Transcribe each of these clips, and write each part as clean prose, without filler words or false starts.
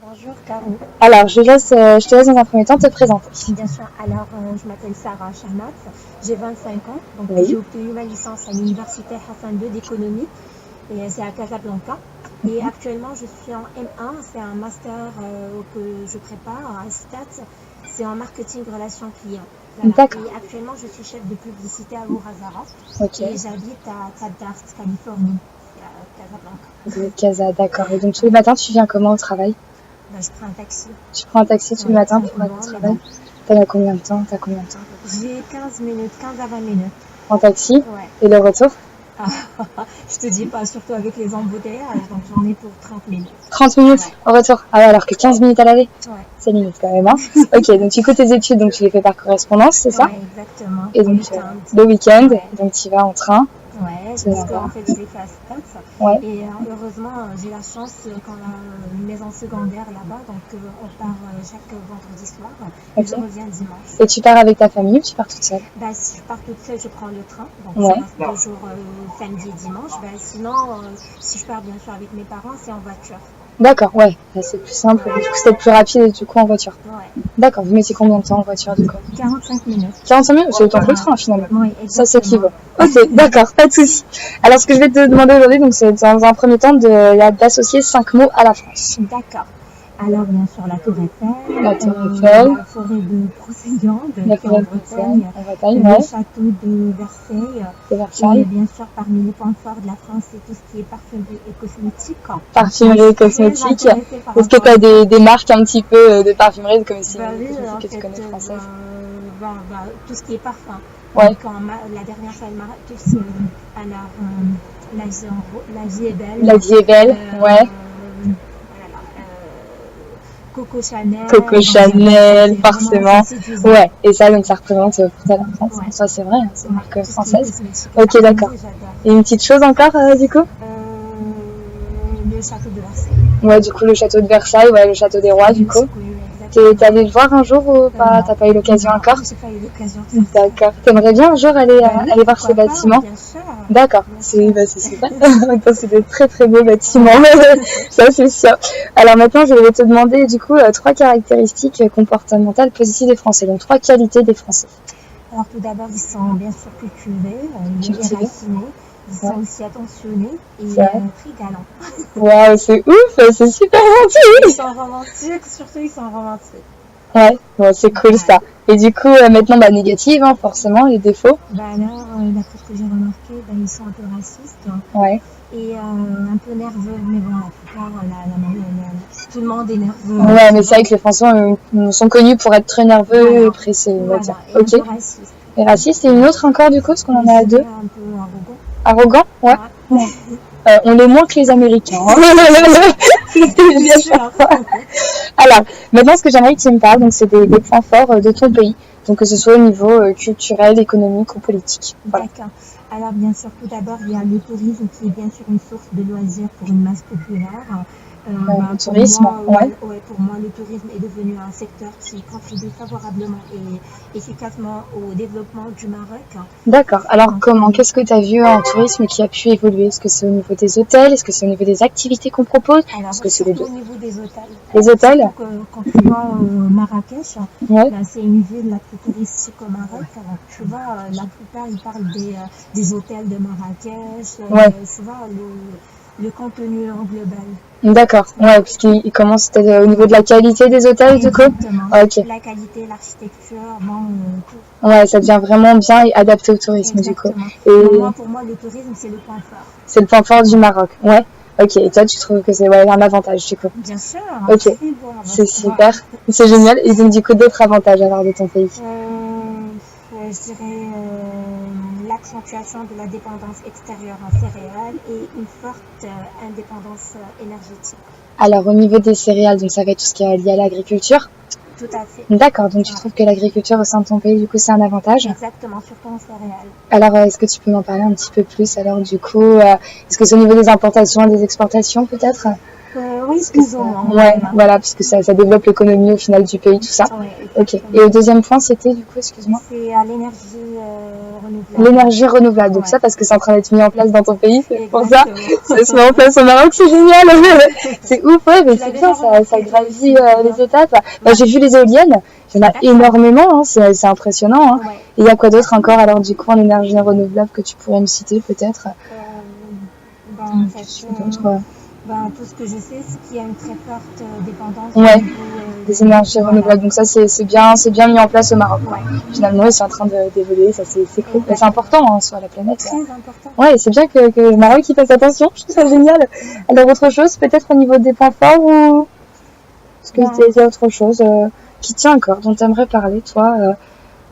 Bonjour Caro. Alors, je te laisse dans un premier temps te présenter. Bien sûr, alors je m'appelle Sarah Chamat, j'ai 25 ans, donc Oui. j'ai obtenu ma licence à l'université Hassan II d'économie, et c'est à Casablanca. Et actuellement je suis en M1, c'est un master que je prépare à STAT, c'est en marketing relations clients. Voilà. D'accord. Et actuellement je suis chef de publicité à Ouazzara, Ok. et j'habite à Tadart, Californie, à Casablanca. De Casa, d'accord. Et donc tous les matins, tu viens comment au travail? Ben, je prends un taxi. Tu prends un taxi tous les matins pour aller au Simplement, travail? T'as combien de temps? J'ai 15 minutes, 15 à 20 minutes. En taxi? Ouais. Et le retour? Je te dis pas, surtout avec les embouteillages, donc j'en ai pour 30 minutes. 30 minutes au retour? Ah ouais, alors que 15 minutes à l'aller? Ouais. C'est limite quand même, hein. Ok, donc tu coupes tes études, donc tu les fais par correspondance, c'est ça? Ouais, exactement. Et donc Le le week-end, Ouais. donc tu vas en train. Ouais, C'est parce normal. qu'en fait, je l'ai fait à Stans. Ouais. Et heureusement, j'ai la chance qu'on a une maison secondaire là-bas, donc on part chaque vendredi soir. Et Ok. je reviens dimanche. Et tu pars avec ta famille ou tu pars toute seule? Bah, si je pars toute seule, je prends le train. Donc, Ouais. ça reste toujours samedi et dimanche. Bah, sinon, si je pars bien sûr avec mes parents, c'est en voiture. D'accord, ouais. Là, c'est plus simple. Du coup, c'est plus rapide du coup en voiture. Ouais. D'accord, vous mettez combien de temps en voiture du coup? 45 minutes. 45 minutes, c'est autant que le train finalement. Oui, Ça exactement. s'équivaut. Ok, d'accord, pas de souci. Alors, ce que je vais te demander aujourd'hui, donc, c'est dans un premier temps d'associer 5 mots à la France. D'accord. Alors, bien sûr, la Tour Eiffel, La Tour Eiffel, la forêt de Procéliande, la qui est en forêt de Bretagne, Bretagne, le ouais, château de Versailles. de Et Versailles, bien sûr, parmi les points forts de la France, c'est tout ce qui est parfumerie et cosmétique. parfumerie, cosmétique. Très intéressée par Est-ce que rapport tu as à ça. des marques un petit peu de parfumerie, de cosmétique Bah oui, en que tu fait, connais françaises? tout ce qui est parfum. Ouais. Donc, la dernière fois, elle m'a tous, alors, la vie est belle. La vie est belle, ouais. Voilà, Coco Chanel. Coco donc, Chanel, c'est forcément. vraiment, ça séduisant. Ouais, et ça, donc ça représente pour toi la France. Ouais. Ça, c'est vrai, hein, c'est une marque Tout ce qui est française. cosmétique. Ok, d'accord. J'adore. Et une petite chose encore, du coup? Le château de Versailles. Ouais, du coup, le château de Versailles, ouais, le château des rois, du coup. T'es allé le voir un jour ou pas? Non. T'as pas eu l'occasion Non, encore? j'ai pas eu l'occasion de faire ça. D'accord. T'aimerais bien un jour aller Oui, voir ces pourquoi pas, bâtiments? bien sûr. D'accord. Bien C'est sûr. super. C'est des très très beaux bâtiments. Ça, c'est sûr. Alors maintenant, je vais te demander du coup 3 caractéristiques comportementales positives des Français. Donc 3 qualités des Français. Alors tout d'abord, ils sont bien sûr cultivés, Cultivés. raffinés, ils sont aussi attentionnés et C'est vrai. très galants. Waouh, c'est ouf, c'est super gentil. Ils sont romantiques, surtout ils sont romantiques. Ouais, bon, c'est cool ça. Et du coup, maintenant, négative, hein, forcément, les défauts. Bah alors, d'après ce que j'ai remarqué, ils sont un peu racistes Ouais. et un peu nerveux. Mais bon, la plupart, tout le monde est nerveux. Ouais, mais c'est vrai que les Français sont connus pour être très nerveux Voilà. et pressés, on va Voilà, dire. et un Ok. peu racistes. Et raciste, et une autre encore du coup, parce qu'on en a 2. Un peu arrogant. Arrogant, ouais. Ouais. On est moins que les Américains. Hein. Bien sûr. Alors, maintenant, ce que j'aimerais que tu me parles, donc c'est des points forts de ton pays, donc que ce soit au niveau culturel, économique ou politique. Voilà. D'accord. Alors bien sûr, tout d'abord, il y a le tourisme qui est bien sûr une source de loisirs pour une masse populaire. Le tourisme, Pour moi, le tourisme est devenu un secteur qui contribue favorablement et efficacement au développement du Maroc. D'accord. Alors comment? Qu'est-ce que tu as vu en tourisme qui a pu évoluer? Est-ce que c'est au niveau des hôtels? Est-ce que c'est au niveau des activités qu'on propose? Alors, Est-ce que c'est les deux? au niveau des hôtels. Les hôtels? Quand tu vas au Marrakech, Ouais. c'est une ville la plus touristique au Maroc. Alors, tu vois, la plupart, ils parlent des hôtels de Marrakech. Ouais. Tu vois, le contenu en global. D'accord. Ouais, parce qu'il commence peut-être au niveau de la qualité des hôtels, du coup. Exactement. Ok. La qualité, l'architecture, tout. Ouais, ça devient vraiment bien et adapté au tourisme, Exactement. du coup. Et Pour moi, le tourisme, c'est le point fort. c'est le point fort du Maroc. Ouais. Ok. Et toi, tu trouves que c'est un avantage, du coup? Bien sûr. Ok. Très beau, C'est super. C'est génial. Et donc, du coup, d'autres avantages alors de ton pays? Je dirais l'accentuation de la dépendance extérieure en céréales et une forte indépendance énergétique. Alors, au niveau des céréales, donc ça va être tout ce qui est lié à l'agriculture. Tout à fait. D'accord. Donc, tu trouves que l'agriculture au sein de ton pays, du coup, c'est un avantage? Exactement, surtout en céréales. Alors, est-ce que tu peux m'en parler un petit peu plus? Alors, du coup, est-ce que c'est au niveau des importations et des exportations, peut-être? Oui, plus ou moins. Ouais, voilà, parce que ça développe l'économie au final du pays, tout ça. Ouais, Ok. Et au deuxième point, c'était du coup, excuse-moi. c'est à l'énergie renouvelable. L'énergie renouvelable. Donc Ouais. ça, parce que c'est en train d'être mis en place dans ton pays, c'est pour ça. Exactement. Ça se met en place au Maroc, c'est génial. C'est ouf, ouais, mais c'est bien, ça gravit les étapes. Bah, j'ai vu les éoliennes, il y en a énormément, hein, c'est impressionnant. Hein. Ouais. Et il y a quoi d'autre encore alors du coup en énergie renouvelable que tu pourrais me citer peut-être En fait, tout ce que je sais, c'est qu'il y a une très forte dépendance au niveau, des énergies renouvelables. Donc ça, c'est bien mis en place au Maroc. Ouais. Finalement, c'est en train d'évoluer, ça c'est cool. C'est important hein, sur la planète. Très important. Ouais, c'est bien que le Maroc y fasse attention, je trouve ça génial. Alors autre chose, peut-être au niveau des points forts ou est-ce que il y a autre chose qui tient encore, dont tu aimerais parler, toi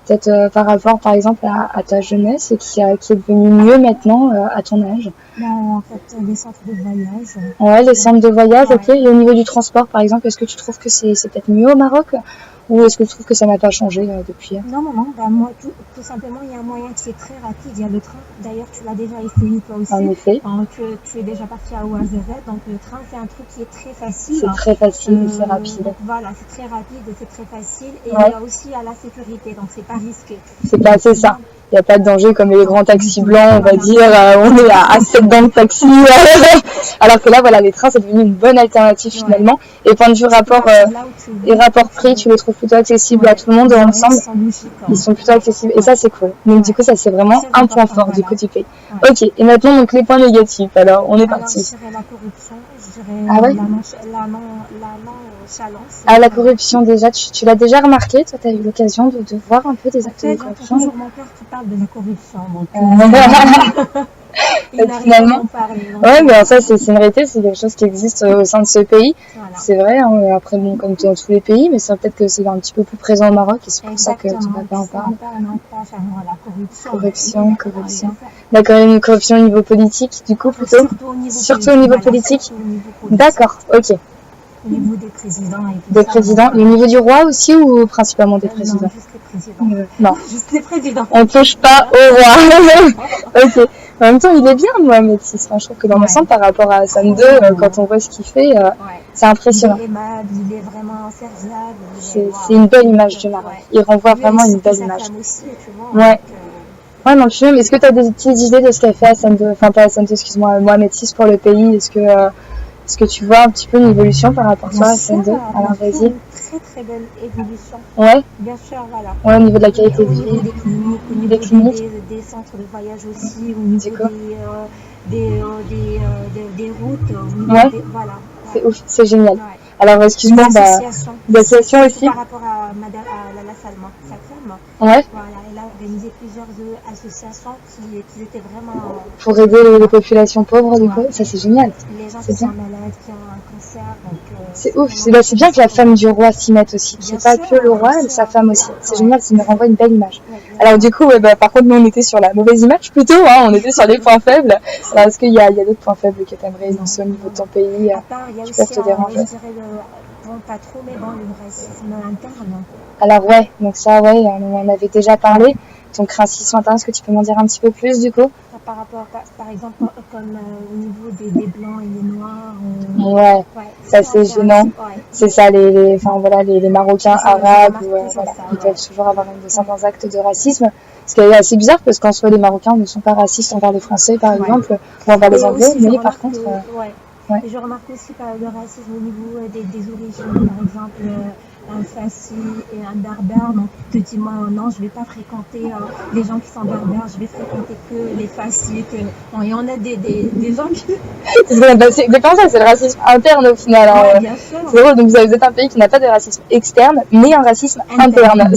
peut-être par rapport, par exemple, à ta jeunesse et qui est devenue mieux maintenant à ton âge. En fait, les centres de voyage. Ouais, les centres de voyage, ok. Et au niveau du transport, par exemple, est-ce que tu trouves que c'est peut-être mieux au Maroc ou est-ce que tu trouves que ça n'a pas changé depuis Non. Moi, tout simplement, il y a un moyen qui est très rapide. Il y a le train. D'ailleurs, tu l'as déjà essayé toi aussi. En effet. Tu es déjà parti à Ouarzazate. Donc, le train, c'est un truc qui est très facile. C'est très facile et c'est rapide. Donc, voilà, c'est très rapide et c'est très facile. Et il y a aussi à la sécurité. Donc, c'est pas risqué. C'est ça. Il n'y a pas de danger comme les grands taxis blancs, on va dire, on est à 7 dans le taxi. Alors que là, voilà, les trains, c'est devenu une bonne alternative finalement. Et point de vue rapport prix, tu les trouves plutôt accessibles à tout le monde ensemble. Ils sont plutôt accessibles. Et ça, c'est cool. Donc du coup, ça, c'est vraiment un point fort du coup du pays. Ok, et maintenant, donc les points négatifs. Alors, on est parti. Je dirais la corruption, je dirais la nonchalance. Ah, la corruption, déjà, tu l'as déjà remarqué? Toi, tu as eu l'occasion de voir un peu des actes de corruption? J'entends toujours mon père qui parle de la corruption. Donc, finalement, ouais, mais ça, c'est une réalité, c'est quelque chose qui existe au sein de ce pays. Voilà. C'est vrai, hein, après, bon, comme dans tous les pays, mais c'est peut-être que c'est un petit peu plus présent au Maroc et c'est pour ça que tu ne vas pas en parler. Corruption. D'accord, il y a une corruption au niveau politique, du coup, plutôt? Surtout au niveau politique. D'accord, ok. Au niveau des présidents et tout des présidents. Et au niveau du roi aussi ou principalement des présidents? Non, juste les présidents. Non. Juste les présidents. On touche pas au roi. Ok. En même temps, il est bien, Mohamed VI. Enfin, je trouve que dans l'ensemble, par rapport à Hassan II, quand on voit ce qu'il fait, c'est impressionnant. Il est aimable, il est vraiment serviable. C'est une belle image du Maroc. Il renvoie vraiment une belle image. Aussi, tu vois, ouais, non, je est-ce que tu as des petites idées de ce qu'a fait Hassan II, enfin pas Hassan II, excuse-moi, Mohamed VI pour le pays? Est-ce que tu vois un petit peu une évolution par rapport à Hassan II? Alors vas-y. Une très belle évolution. Ouais. Bien sûr, voilà. Ouais, au niveau de la qualité de vie. Au niveau des cliniques, au niveau des centres de voyage aussi, au niveau des routes, voilà. C'est ouf, c'est génial. Ouais. Alors, excuse-moi, l'association aussi. Par rapport à Lala Salma, sa femme. Ouais. Voilà, elle a organisé plusieurs associations qui étaient vraiment... Pour aider les populations pauvres, du coup, ça c'est génial. Les gens qui sont malades, qui ont un cancer, donc... c'est ouf, c'est bien que la femme du roi s'y mette aussi. C'est pas que le roi, mais sa femme aussi. C'est génial, ça me renvoie une belle image. Alors du coup, par contre, nous on était sur la mauvaise image plutôt, hein, on était sur les points faibles. Alors est-ce qu'il y a d'autres points faibles que tu aimerais énoncer au niveau de ton pays qui peuvent te déranger? Bon, pas trop, mais bon, le racisme interne. Alors ouais, donc ça, ouais, on en avait déjà parlé. Donc racisme interne, est-ce que tu peux m'en dire un petit peu plus du coup? Par rapport, par exemple, comme au niveau des blancs et les noirs. Ouais, ça c'est gênant. C'est ça, les Marocains, arabes, voilà, ils peuvent toujours avoir certains actes de racisme. Ce qui est assez bizarre parce qu'en soi, les Marocains ne sont pas racistes envers les Français, par exemple, ou envers les Anglais, mais par contre... Et je remarque aussi le racisme au niveau des origines, par exemple un Fassi et un Berbère. Donc tu te dis, moi non, je ne vais pas fréquenter les gens qui sont berbères, je vais fréquenter que les Fassi. Bon, et on a des gens qui... c'est exactement ça, c'est le racisme interne au final. Ouais, bien sûr. C'est drôle, donc vous êtes un pays qui n'a pas de racisme externe, mais un racisme interne.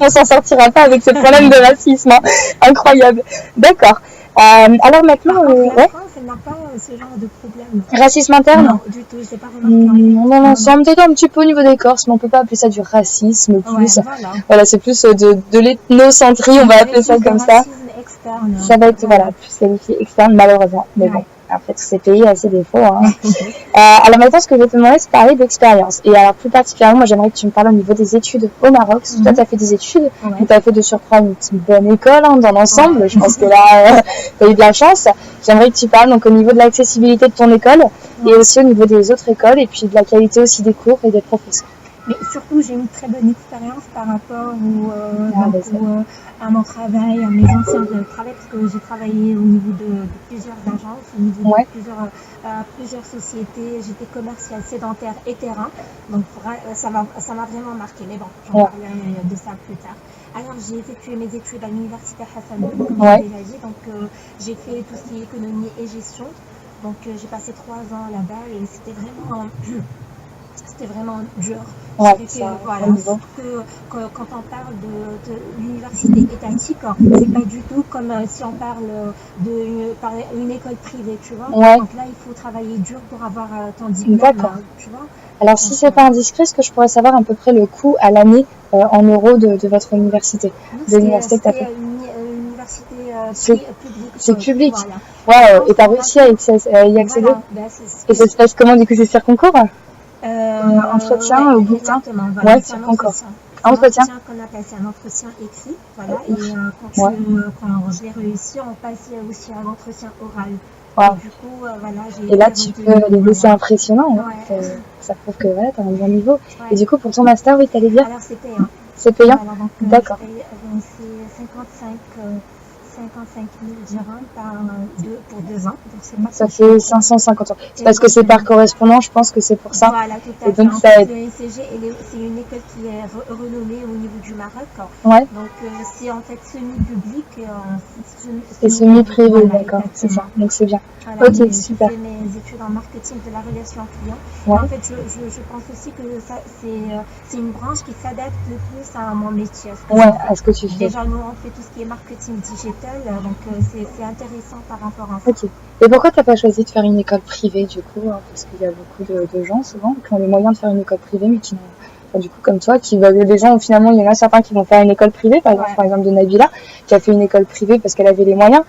On s'en sortira pas avec ce problème de racisme. Hein. Incroyable. D'accord. Alors maintenant, la France, elle n'a pas ce genre de problème. Racisme interne? Non, du tout, c'est pas remarqué. Non, ça me peut-être un petit peu au niveau des Corses, mais on peut pas appeler ça du racisme plus. Voilà, c'est plus de l'ethnocentrie, on va appeler ça comme ça. Externe, ça va être plus qualifié externe, malheureusement. Mais bon, Après, tout s'est payé à ses défauts. Hein. Alors maintenant, ce que je vais te demander, c'est parler d'expérience. Et alors, plus particulièrement, moi, j'aimerais que tu me parles au niveau des études au Maroc. Toi, tu as fait des études, tu as fait de surcroît une bonne école hein, dans l'ensemble. Je pense que là, tu as eu de la chance. J'aimerais que tu parles donc au niveau de l'accessibilité de ton école et aussi au niveau des autres écoles et puis de la qualité aussi des cours et des professeurs. Mais surtout, j'ai une très bonne expérience par rapport à mon travail, à mes anciens travails, parce que j'ai travaillé au niveau de plusieurs agences, au niveau de plusieurs sociétés. J'étais commerciale, sédentaire et terrain. Donc, ça m'a vraiment marqué. Mais bon, j'en parlerai de ça plus tard. Alors, j'ai effectué mes études à l'université Hassan II, comme j'ai déjà dit. Donc, j'ai fait tout ce qui est économie et gestion. Donc, j'ai passé 3 ans là-bas et c'était vraiment dur. Ouais, voilà, quand on parle de l'université étatique, c'est pas du tout comme si on parle d'une école privée, tu vois. Donc là, il faut travailler dur pour avoir ton diplôme. D'accord. Tu vois. Alors, si c'est pas indiscret, est-ce que je pourrais savoir à peu près le coût à l'année en euros de votre université, de l'université que tu as fait? Une université publique. C'est public. Voilà. Wow. Et tu as réussi à y accéder? Voilà. Et ça se passe comment du coup? C'est sur concours? Entretien au bulletin? Voilà, sur concours. Entretien qu'on appelle, c'est un entretien écrit. Voilà. Et quand je l'ai réussi, on passe aussi à l'entretien oral. Wow. Du coup, voilà, et là, tu peux, c'est impressionnant. Hein. Ça prouve que voilà, tu as un bon niveau. Et du coup, pour ton master, oui, tu allais bien? Alors, c'est payant. C'est payant? Voilà, d'accord. C'est 55 000 dirhams pour 2 ans. Donc ça fait 550 euros. C'est parce que c'est par correspondant, je pense que c'est pour ça. Voilà, tout à fait. Donc, ça aide. L'ENCG, c'est une école qui est renommée au niveau du Maroc. Ouais. Donc, c'est en fait semi-public et semi-privé, voilà, d'accord, c'est ça. Donc, c'est bien. Voilà, ok, super. J'ai fait mes études en marketing de la relation client. Ouais. En fait, je pense aussi que c'est une branche qui s'adapte le plus à mon métier. À ce que tu fais. Déjà, nous, on fait tout ce qui est marketing digital, donc c'est intéressant par rapport à ça. Ok. Et pourquoi tu n'as pas choisi de faire une école privée, du coup, hein, parce qu'il y a beaucoup de gens, souvent, qui ont les moyens de faire une école privée, mais qui n'ont du coup, comme toi, les gens, finalement, il y en a certains qui vont faire une école privée, par exemple de Nabila, qui a fait une école privée parce qu'elle avait les moyens.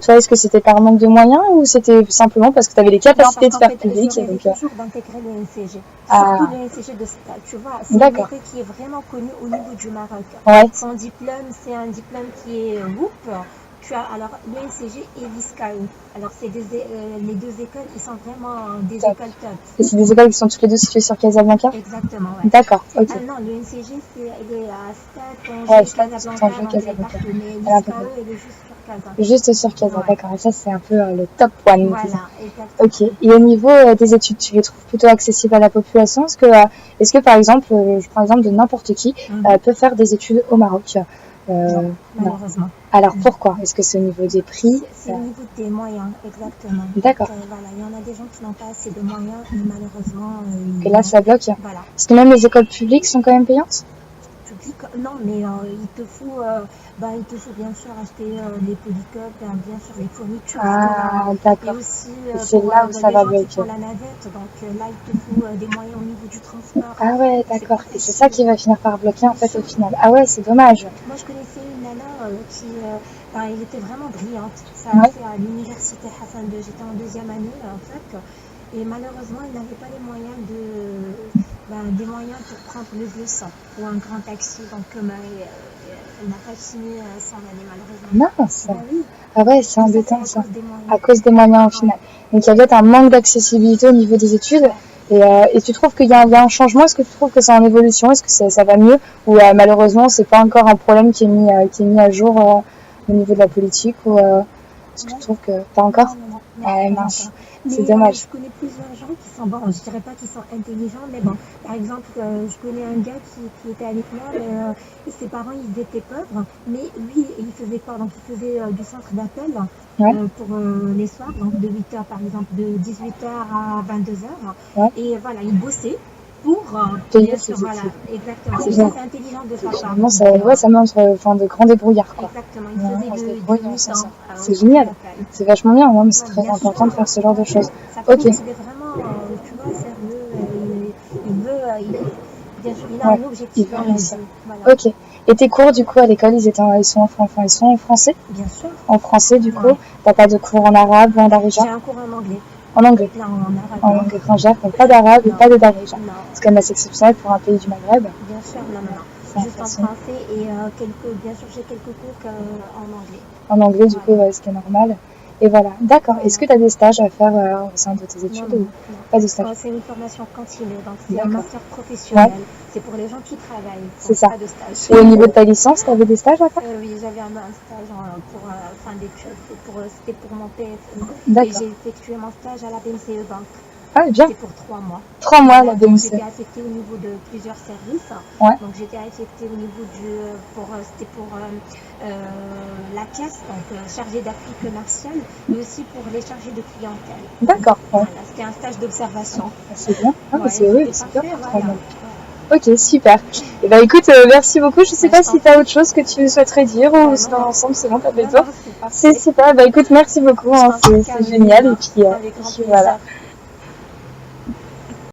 Toi, est-ce que c'était par manque de moyens ou c'était simplement parce que tu avais les capacités de faire public? Je rêvais toujours d'intégrer le NCG. Surtout le NCG de Stade, tu vois. C'est une école qui est vraiment connue au niveau du Maroc. Son diplôme, c'est un diplôme qui est WOOP. Alors, l'ENCG et l'ISCAO. Alors, c'est les deux écoles, ils sont vraiment des écoles top. Et c'est des écoles qui sont toutes les deux situées sur Casablanca? Exactement, D'accord, ok. Non, l'ENCG, elle est à Stade, Casablanca. Mais l'ISCAO, elle est juste sur Casa. Juste sur Casa, d'accord. Et ça, c'est un peu le top one. Voilà, exactement. Ok. Et au niveau des études, tu les trouves plutôt accessibles à la population? Est-ce que par exemple, je prends l'exemple de n'importe qui, peut faire des études au Maroc? Non, malheureusement. Alors pourquoi? Est-ce que c'est au niveau des prix? C'est au niveau des moyens, exactement. D'accord. Voilà, il y en a des gens qui n'ont pas assez de moyens et malheureusement... et là, ça bloque. Voilà. Est-ce que même les écoles publiques sont quand même payantes? Non, mais il te faut bien sûr acheter les polycopes, bien sûr les fournitures. D'accord. Et aussi c'est là où ça va bloquer. Pour la navette, donc là il te faut des moyens au niveau du transport. Ah ouais, d'accord. Et c'est ça qui va finir par bloquer en fait au final. Ah ouais, c'est dommage. Moi je connaissais une nana qui elle était vraiment brillante. Ça a fait à l'université Hassan II. J'étais en 2e année en fac. Et malheureusement, il n'avait pas les moyens des moyens pour prendre le bus ou un grand taxi. Donc, elle n'a pas fini son année, malheureusement. Mince. Oui. Ah ouais, c'est embêtant ça. À cause des moyens au final. Donc, il y a peut-être un manque d'accessibilité au niveau des études. Et tu trouves qu'il y a un changement? Est-ce que tu trouves que c'est en évolution? Est-ce que ça va mieux? Ou malheureusement, c'est pas encore un problème qui est mis à jour au niveau de la politique? Ou est-ce que tu trouves que pas encore? Mince. C'est dommage. Je connais plusieurs gens qui sont, je dirais pas qu'ils sont intelligents, mais bon, par exemple, je connais un gars qui était avec moi, mais ses parents, ils étaient pauvres, mais lui, il faisait quoi? Donc, il faisait du centre d'appel pour les soirs, donc de 8h par exemple, de 18h à 22h, et voilà, il bossait pour payer ses études. Voilà, exactement. C'est intelligent de sa part. Ça montre de grands débrouillards, quoi. Exactement, il faisait de 8 ans. C'est génial. C'est vachement bien, mais c'est très important de faire ce genre de choses. Ok. Il est vraiment, tu vois, sérieux. Il veut, bien sûr, il a un objectif. Ok. Et tes cours, du coup, à l'école, ils sont en français? Bien sûr. En français, du coup. Ouais. T'as pas de cours en arabe ou en darija? J'ai un cours en anglais. En anglais? Plein en arabe. En langue étrangère, donc pas d'arabe et Non. pas de darija. Non. C'est quand même assez exceptionnel pour un pays du Maghreb. Bien sûr, non. C'est Juste en impressionnant. français et bien sûr, j'ai quelques cours en anglais. En anglais, du coup, ce qui est normal. Et voilà. D'accord. Est-ce que tu as des stages à faire au sein de tes études ou pas de stage? C'est une formation continue, donc c'est un D'accord. master professionnel. Ouais. C'est pour les gens qui travaillent. C'est ça. Pas de stage. Et au niveau de ta licence, tu avais des stages à faire? Oui, j'avais un stage pour fin d'études. C'était pour mon PFE. Et D'accord. j'ai effectué mon stage à la BNCE Banque. Ah, bien. C'était pour 3 mois. 3 mois, la Donc, BNCE. j'étais affectée au niveau de plusieurs services. Ouais. Donc j'étais affectée au niveau c'était pour la caisse, donc chargée d'appui commercial, mais aussi pour les chargés de clientèle. D'accord. Ouais. Voilà, c'était un stage d'observation. C'est bien. Ah, Ouais, c'est bien. parfait, voilà. Ok, super. Et bah écoute, merci beaucoup. Je sais pas si tu as autre chose que tu souhaiterais dire ou si dans l'ensemble c'est bon, t'as fait le tour. C'est super. Bah écoute, merci beaucoup. Hein, c'est génial. Et puis voilà.